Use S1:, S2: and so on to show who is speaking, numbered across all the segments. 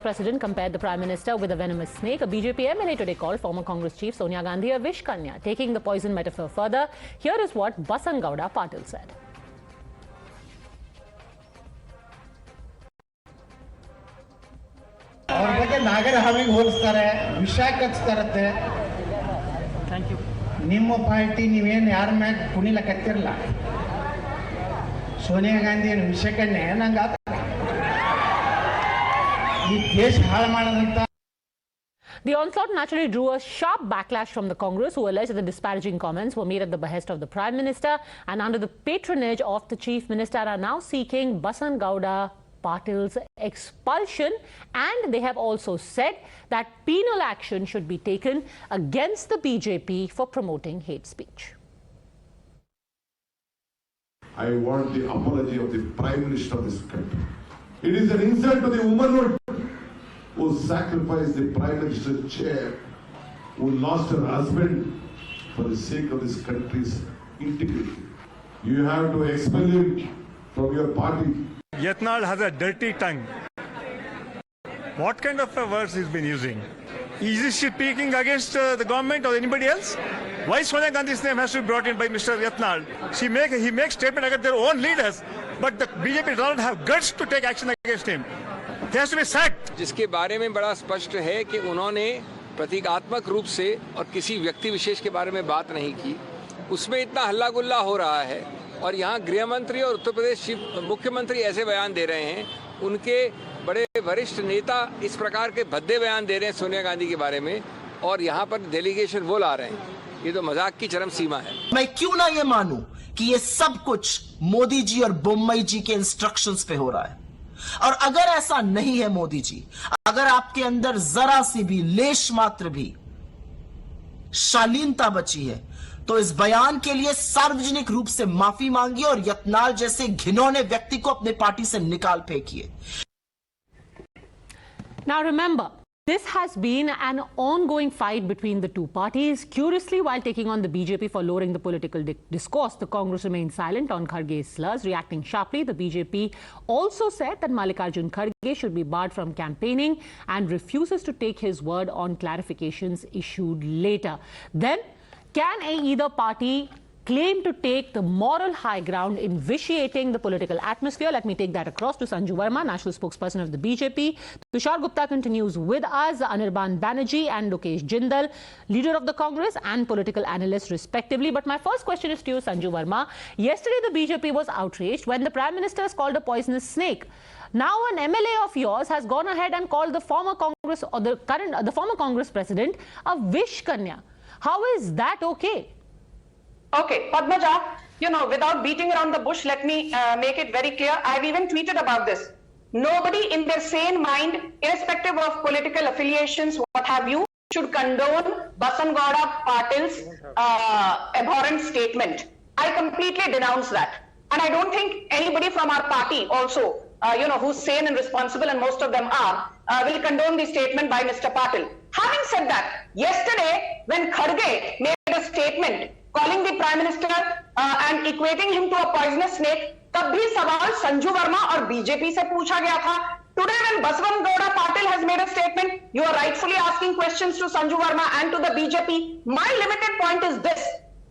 S1: President compared the Prime Minister with a venomous snake. A BJP MLA today called former Congress chief Sonia Gandhi Vishkanya. Taking the poison metaphor further, here is what Basanagouda Patil said.
S2: ಅವ್ರ ಬಗ್ಗೆ ನಾಗರ ಹಾವಿಗೆ ಹೋಲಿಸ್ತಾರೆ, ವಿಷ ಕಚ್ತಾರತ್ತೆ.
S1: Thank you.
S2: ನಿಮ್ಮ party ನೀವೇನು ಯಾರ ಮ್ಯಾಗ ಕುಣಿಲಕತ್ತಿರಲ್ಲ. ಸೋನಿಯಾ ಗಾಂಧಿ ಏನು ವಿಷಕನ್ನೇ ನಂಗೆ ಈ ದೇಶ ಹಾಳು ಮಾಡೋದಂತ.
S1: The onslaught naturally drew a sharp backlash from the Congress, who alleged that the disparaging comments were made at the behest of the Prime Minister and under the patronage of the Chief Minister, are now seeking Basanagouda Patil's expulsion, and they have also said that penal action should be taken against the BJP for promoting hate speech.
S3: I want the apology of the Prime Minister of this country. It is an insult to the womanhood who sacrificed the Prime Minister's chair, who lost her husband for the sake of this country's integrity. You have to expel him from your party.
S4: Yatnal has a dirty tongue. What kind of words he's been using? Is he speaking against the government or anybody else? Why Sonia Gandhi's name has to be brought in by Mr. Yatnal? He makes statement against their own leaders, but the BJP does not have guts to take action against him. He has to be sacked.
S5: जिसके बारे में बड़ा स्पष्ट है कि उन्होंने प्रतीकात्मक रूप से और किसी व्यक्ति विशेष के बारे में बात नहीं की, उसमें इतना हल्ला गुल्ला हो रहा है और यहाँ गृह मंत्री और उत्तर प्रदेश मुख्यमंत्री ऐसे बयान दे रहे हैं, उनके बड़े वरिष्ठ नेता इस प्रकार के भद्दे बयान दे रहे हैं सोनिया गांधी के बारे में, और यहाँ पर डेलीगेशन वो ला रहे हैं. ये तो मजाक की चरम सीमा है.
S6: मैं क्यों ना ये मानूं कि ये सब कुछ मोदी जी और बोम्मई जी के इंस्ट्रक्शंस पे हो रहा है. और अगर ऐसा नहीं है मोदी जी, अगर आपके अंदर जरा सी भी लेश मात्र भी शालीनता बची है, तो इस बयान के लिए सार्वजनिक रूप से माफी मांगिए और यत्नाल जैसे घिनौने व्यक्ति को अपने पार्टी से निकाल फेंकिए.
S1: Now remember, this has been an ongoing fight between the two parties. Curiously, while taking on the BJP for lowering the political discourse, the Congress remained silent on Kharge's slurs. Reacting sharply, the BJP also said that Mallikarjun Kharge should be barred from campaigning and refuses to take his word on clarifications issued later. Then, can either party claim to take the moral high ground in vitiating the political atmosphere? Let me take that across to Sanju Verma, national spokesperson of the BJP. Tushar Gupta continues with us, Anirban Banerjee and Lokesh Jindal, leader of the Congress and political analyst respectively. But my first question is to you, Sanju Verma. Yesterday the BJP was outraged when the Prime Minister is called a poisonous snake. Now an MLA of yours has gone ahead and called the former Congress or the former Congress president a Vishkanya. How is that okay?
S7: Okay, Padmaja, without beating around the bush, let me make it very clear. I've even tweeted about this. Nobody in their sane mind, irrespective of political affiliations, what have you, should condone Basanagouda Patil's abhorrent statement. I completely denounce that. And I don't think anybody from our party also, who's sane and responsible, and most of them are, will condone the statement by Mr. Patil. Having said that, yesterday, when Kharge made a statement calling the Prime Minister and equating him to a poisonous snake, तब भी सवाल संजू वर्मा और BJP से पूछा गया था. Today, when Basanagouda Patil has made a statement, you are rightfully asking questions to Sanju Verma and to the BJP. My limited point is this,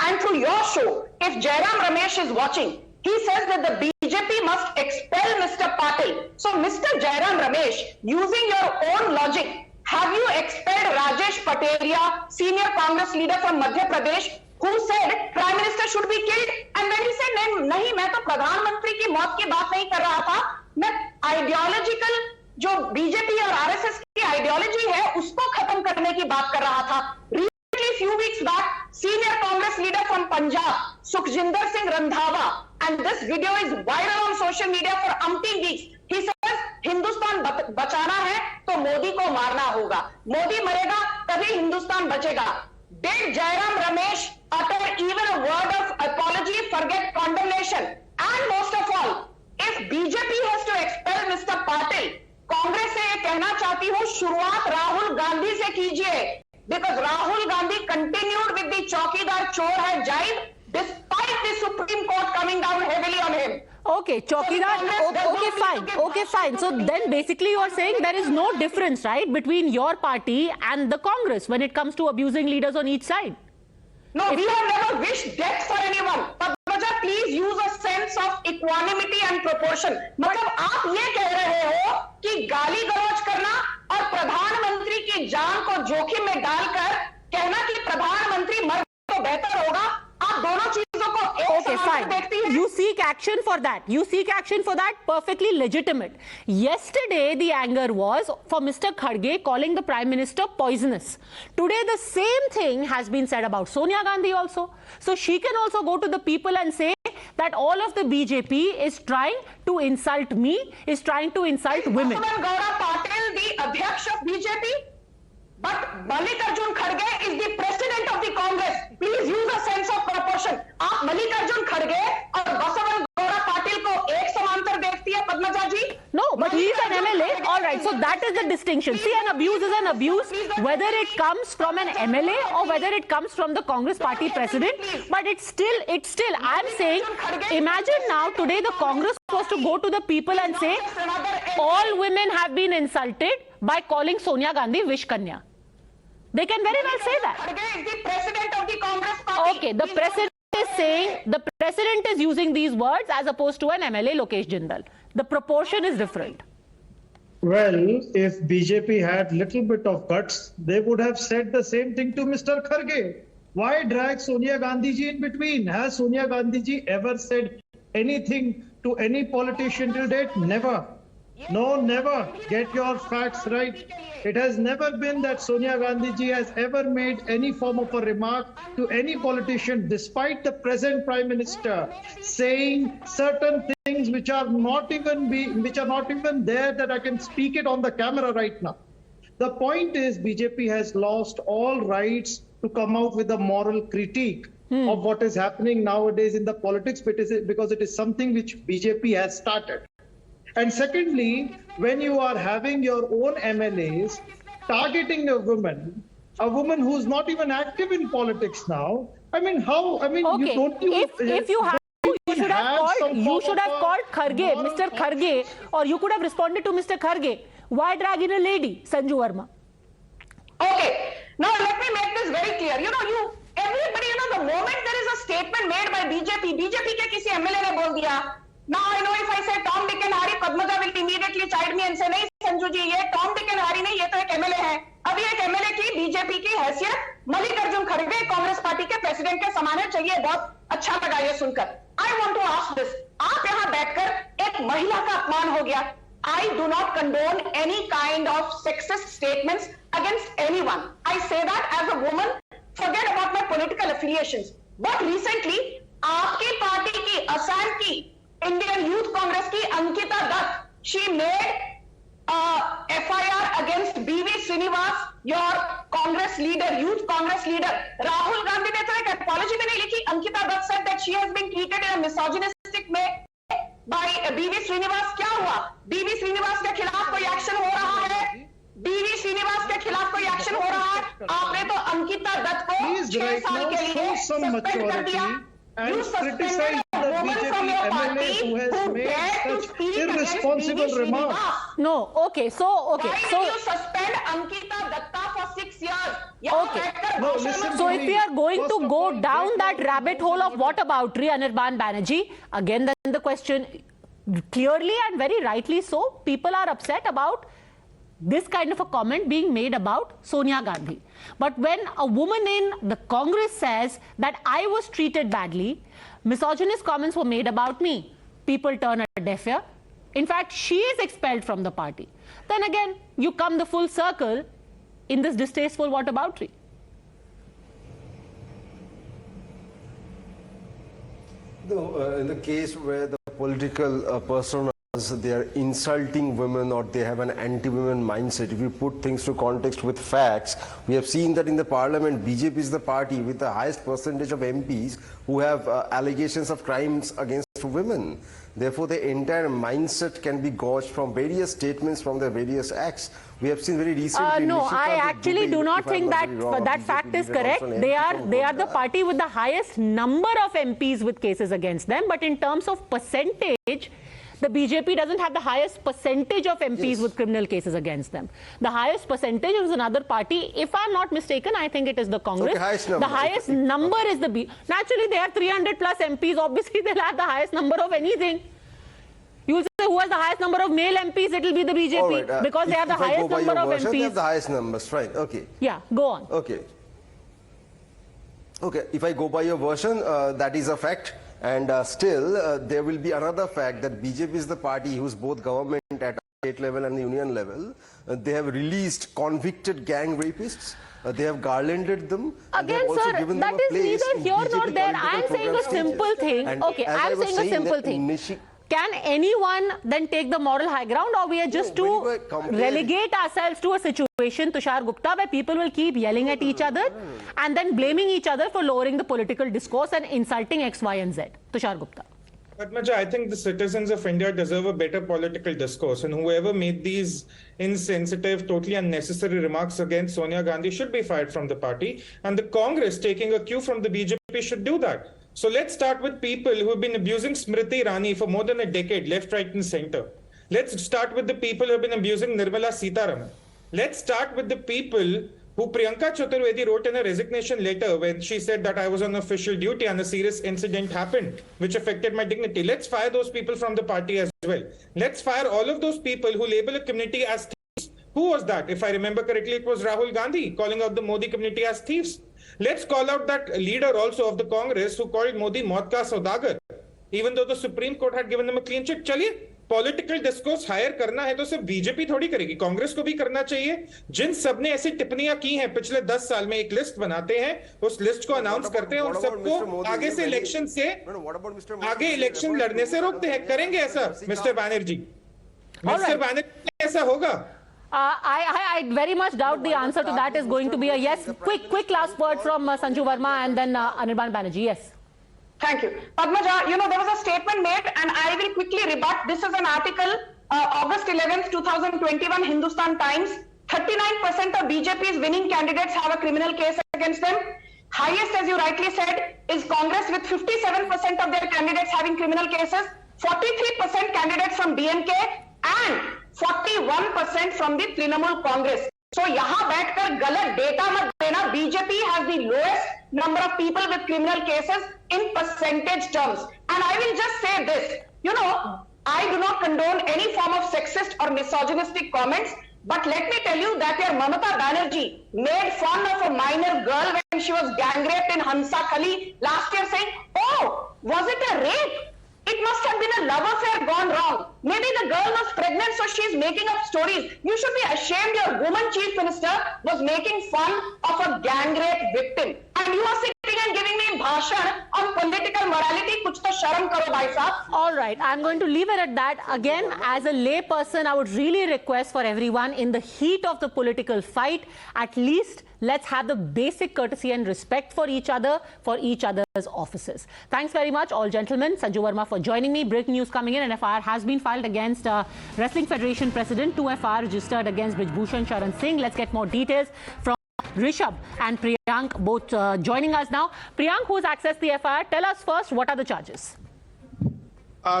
S7: and through your show, if Jairam Ramesh is watching, he says that the BJP must expel Mr. Patil. So, Mr. Jairam Ramesh, using your own logic, have you expelled Rajesh Pateria, senior Congress leader from Madhya Pradesh, who said Prime Minister should be killed? And when he said, नहीं, मैं तो प्रधानमंत्री की मौत की बात नहीं कर रहा था, मैं आइडियोलॉजिकल जो बीजेपी और आरएसएस की आइडियोलॉजी है उसको खत्म करने की बात कर रहा था. Recently, few weeks back, senior Congress leader from Punjab, Sukhjinder Singh Randhawa, and this video is viral on social media for umpteen weeks. He says, Hindustan बचाना है तो मोदी को मारना होगा. मोदी मरेगा तभी हिंदुस्तान बचेगा. Did Jairam Ramesh utter even a word of apology, forget condemnation? And most of all, if BJP has to expel Mr. Patil, Congress से ये कहना चाहती हूँ, शुरुआत राहुल गांधी से कीजिए, because Rahul Gandhi continued with the चौकीदार चोर है जाइब despite the Supreme Court coming down heavily on him.
S1: Okay, Chaukidar, okay, fine. So then basically you are saying there is no difference, right, between your party and the Congress when it comes to abusing leaders on each side?
S7: No, we have never wished death for anyone. Padmaja, please use a sense of equanimity and proportion. मतलब आप ये कह रहे हो कि गाली गलौज करना और प्रधानमंत्री की जान को जोखिम में डालकर कहना कि प्रधानमंत्री मर तो बेहतर होगा, आप दोनों चीजों को एक समान से देखती हैं?
S1: You seek action for that. You seek action for that. Perfectly legitimate. Yesterday, the anger was for Mr. Kharge calling the Prime Minister poisonous. Today, the same thing has been said about Sonia Gandhi also. So she can also go to the people and say that all of the BJP is trying to insult me, is trying to insult women.
S7: Basanagouda Patil, the Adhyaksh of BJP? But Mallikarjun Kharge is the president of the Congress. Please use a sense of proportion. आप Mallikarjun Kharge और Basanagouda Patil को एक समांतर देखती है पद्मजा जी?
S1: No, but he is an MLA. All right, so that is the distinction. See, an abuse is an abuse, whether it comes from an MLA or whether it comes from the Congress party president. But it's still, I'm saying, imagine now today the Congress was to go to the people and say, all women have been insulted by calling Sonia Gandhi Vishkanya. They can very well say that.
S7: Kharge is the president of the Congress party.
S1: Okay, the president is saying, the president is using these words as opposed to an MLA, Lokesh Jindal. The proportion is different.
S2: Well, if BJP had little bit of guts, they would have said the same thing to Mr. Kharge. Why drag Sonia Gandhi ji in between? Has Sonia Gandhi ji ever said anything to any politician till date? Never. No, never. Get your facts right. It has never been that Sonia Gandhi ji has ever made any form of a remark to any politician, despite the present Prime Minister saying certain things which are not even there that I can speak it on the camera right now. The point is BJP has lost all rights to come out with a moral critique of what is happening nowadays in the politics because it is something which BJP has started. And secondly, when you are having your own MLAs targeting a woman who's not even active in politics now, I mean, how? I mean,
S1: okay.
S2: You don't even...
S1: If you have, you should have called Kharge, Mr. Kharge, or you could have responded to Mr. Kharge. Why drag in a lady, Sanju Verma?
S7: Okay, now let me make this very clear. Everybody, the moment there is a statement made by BJP के किसी MLA ने बोल दिया. Now I know if I say Tom, Dick and Harry, Padmaja will immediately chide me and say, नहीं संजू जी, ये Tom, Dick and Harry नहीं, ये तो एक MLA है. अभी एक MLA की BJP की हैसियत मल्लिकार्जुन खड़गे कांग्रेस पार्टी के प्रेसिडेंट के समान है. चलिए, बहुत अच्छा लगा ये सुनकर. I want to ask this. आप यहाँ बैठकर एक महिला का अपमान हो गया. I do not condone any kind of sexist statements against anyone. I say that as a woman. Forget about my political affiliations. But recently, आपकी पार्टी की असम की Indian Youth Congress की Ankita Dutt, she made FIR against BV Srinivas, your Congress leader, Youth Congress leader. Rahul Gandhi ने तो एक apology भी नहीं लिखी. Ankita Dutt said that she has been treated in a misogynistic way by BV Srinivas. क्या हुआ? BV Srinivas के खिलाफ कोई एक्शन हो रहा है? BV Srinivas के खिलाफ कोई एक्शन हो रहा है? आपने तो अंकिता दत्त को 6 साल के लिए सस्पेंड कर दिया.
S2: And criticize the BJP MLA who has made such irresponsible remarks.
S1: No, okay, so
S7: Why did you suspend Ankita Datta for 6 years?
S1: Okay. So if we are going to go down that rabbit hole of whataboutery, Anirban Banerjee, again then the question, clearly and very rightly so, people are upset about this kind of a comment being made about Sonia Gandhi. But when a woman in the Congress says that I was treated badly, misogynist comments were made about me, people turn a deaf ear. In fact, she is expelled from the party. Then again, you come the full circle in this distasteful whataboutery.
S8: No, in the case where the political persona they are insulting women or they have an anti-women mindset. If you put things to context with facts, we have seen that in the parliament, BJP is the party with the highest percentage of MPs who have allegations of crimes against to women. Therefore, the entire mindset can be gauged from various statements from their various acts. We have seen very recently.
S1: No, I actually do not think that that fact is correct. They are the party with the highest number of MPs with cases against them. But in terms of percentage, the BJP doesn't have the highest percentage of MPs with criminal cases against them. The highest percentage is another party. If I'm not mistaken, I think it is the Congress. The highest number is the Naturally, they have 300 plus MPs. Obviously, they'll have the highest number of anything. You'll say who has the highest number of male MPs, it will be the BJP.
S8: Right,
S1: because they have the highest number of MPs.
S8: They have the highest numbers, right? Okay.
S1: Yeah, go on.
S8: Okay. Okay, if I go by your version, that is a fact. And still, there will be another fact that BJP is the party who's both government at state level and the union level. They have released convicted gang rapists. They have garlanded them.
S1: Again, sir, that is neither here nor there. I'm saying a simple thing. Okay, I'm saying a simple thing. Can anyone then take the moral high ground, or we are just to relegate ourselves to a situation, Tushar Gupta, where people will keep yelling at each other and then blaming each other for lowering the political discourse and insulting X, Y, and Z? Tushar Gupta.
S9: Padmaja, I think the citizens of India deserve a better political discourse, and whoever made these insensitive, totally unnecessary remarks against Sonia Gandhi should be fired from the party, and the Congress, taking a cue from the BJP, should do that. So let's start with people who have been abusing Smriti Irani for more than a decade, left, right, and center. Let's start with the people who have been abusing Nirmala Sitharaman. Let's start with the people who Priyanka Chaturvedi wrote in a resignation letter when she said that I was on official duty and a serious incident happened which affected my dignity. Let's fire those people from the party as well. Let's fire all of those people who label a community as thieves. Who was that? If I remember correctly, it was Rahul Gandhi calling out the Modi community as thieves. Let's call out that leader also of the Congress who called Modi Maut ka Saudagar, even though the Supreme Court had given them a clean check. चलिए, political discourse hire करना है तो सिर्फ BJP थोड़ी करेगी, कांग्रेस को भी करना चाहिए. जिन सब ने ऐसी टिप्पणियां की हैं पिछले 10 साल में, एक लिस्ट बनाते हैं, उस लिस्ट को अनाउंस करते हैं और सबको आगे से इलेक्शन से आगे इलेक्शन लड़ने से रोकते हैं. करेंगे ऐसा मिस्टर बैनर्जी? मिस्टर बैनर्जी ऐसा होगा?
S1: I very much doubt the answer to that is going to be a yes. Quick last word from Sanju Verma and then Anirban Banerjee. Yes.
S7: Thank you. Padmaja, there was a statement made and I will quickly rebut. This is an article, August 11th, 2021, Hindustan Times. 39% of BJP's winning candidates have a criminal case against them. Highest, as you rightly said, is Congress with 57% of their candidates having criminal cases, 43% candidates from DMK and 41% from the Trinamool Congress. So यहाँ बैठकर गलत data मत देना. BJP has the lowest number of people with criminal cases in percentage terms. And I will just say this, I do not condone any form of sexist or misogynistic comments, but let me tell you that your Mamata Banerjee made fun of a minor girl when she was gang raped in Hansa Khali last year, saying, oh, was it a rape? It must have been a love affair gone wrong. Maybe the girl was pregnant, so she's making up stories. You should be ashamed your woman chief minister was making fun of a gang rape victim. And you are sitting and giving me bhashan on political morality. Kuch to sharam karo, bhai sahab.
S1: All right, I'm going to leave it at that. Again, as a lay person, I would really request for everyone in the heat of the political fight, at least let's have the basic courtesy and respect for each other, for each other's offices. Thanks very much, all gentlemen. Sanju Verma for joining me. Breaking news coming in. An FIR has been filed against Wrestling Federation President. 2 FIR registered against Brijbhushan Sharan Singh. Let's get more details from Rishabh and Priyank, both joining us now. Priyank, who's accessed the FIR? Tell us first, what are the charges?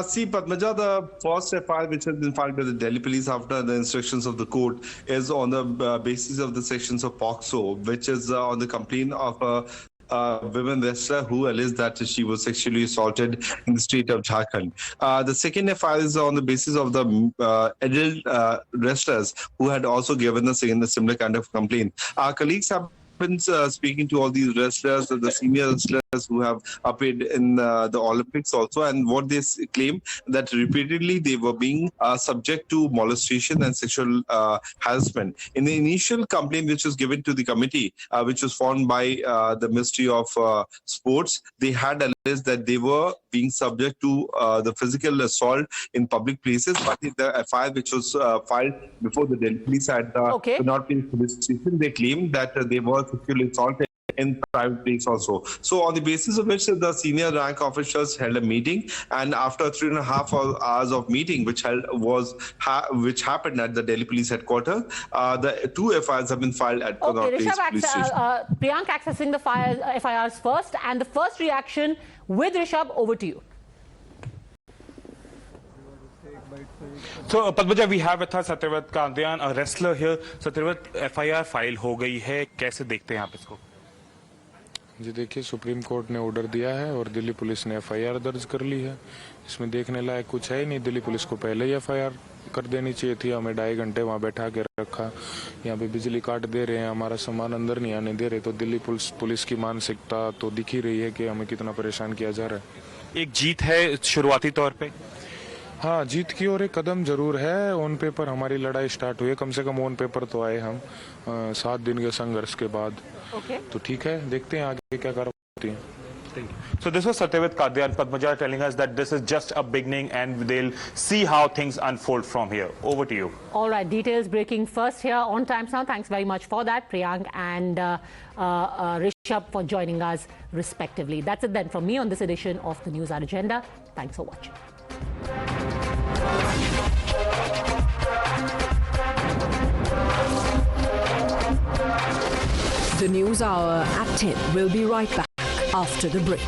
S10: See, Padmaja, the first FIR which has been filed by the Delhi police after the instructions of the court is on the basis of the sections of POCSO, which is on the complaint of a women wrestler who alleged that she was sexually assaulted in the state of Jharkhand. The second FIR is on the basis of the adult wrestlers who had also given us a similar kind of complaint. Our colleagues have been speaking to all these wrestlers, the senior wrestlers who have appeared in the Olympics also, and what they claim that repeatedly they were being subject to molestation and sexual harassment. In the initial complaint which was given to the committee, which was formed by the Ministry of Sports, they had alleged that they were being subject to the physical assault in public places, but in the FIR which was filed before the Delhi police at the North Police Station, they claimed that they were sexually assaulted in private place also. So on the basis of which the senior rank officials held a meeting, and after 3.5 hours of meeting, which happened at the Delhi Police Headquarters, the 2 FIRs have been filed at Connaught Place Police Station.
S1: Priyank accessing the FIRs first, and the first reaction with Rishabh, over to you.
S11: So, Padmaja, we have with us Satyavrat Kandyan, a wrestler here. Satyavrat, FIR file हो गई है, कैसे देखते हैं आप इसको?
S12: जी देखिए, supreme court ने ऑर्डर दिया है और दिल्ली पुलिस ने FIR दर्ज कर ली है। इसमें देखने लायक कुछ है ही नहीं। दिल्ली पुलिस को पहले ही FIR कर देनी चाहिए थी। हमें 2.5 घंटे वहाँ बैठा के रखा, यहाँ पे बिजली काट दे रहे हैं, हमारा सामान अंदर नहीं आने दे रहे। तो दिल्ली पुलिस की मानसिकता तो दिख ही रही है कि हमें कितना परेशान किया जा रहा है।
S11: एक जीत है शुरुआती तौर पे।
S12: हाँ, जीत की ओर एक कदम जरूर है। ऑन पेपर हमारी लड़ाई स्टार्ट हुई है, कम से कम ऑन पेपर तो आए हम 7 दिन के संघर्ष के बाद। तो ठीक है, देखते हैं आगे क्या कार्रवाई होती है।
S11: So this was Satyavrat Kandyan, Padmaja, telling us that this is just a beginning and they'll see how things unfold from here. Over to you.
S1: All right, details breaking first here on Times Now. Thanks very much for that, Priyank and Rishabh, for joining us respectively. That's it then from me on this edition of the Newshour Agenda. Thanks for watching.
S13: The News Hour at 10 will be right back after the break.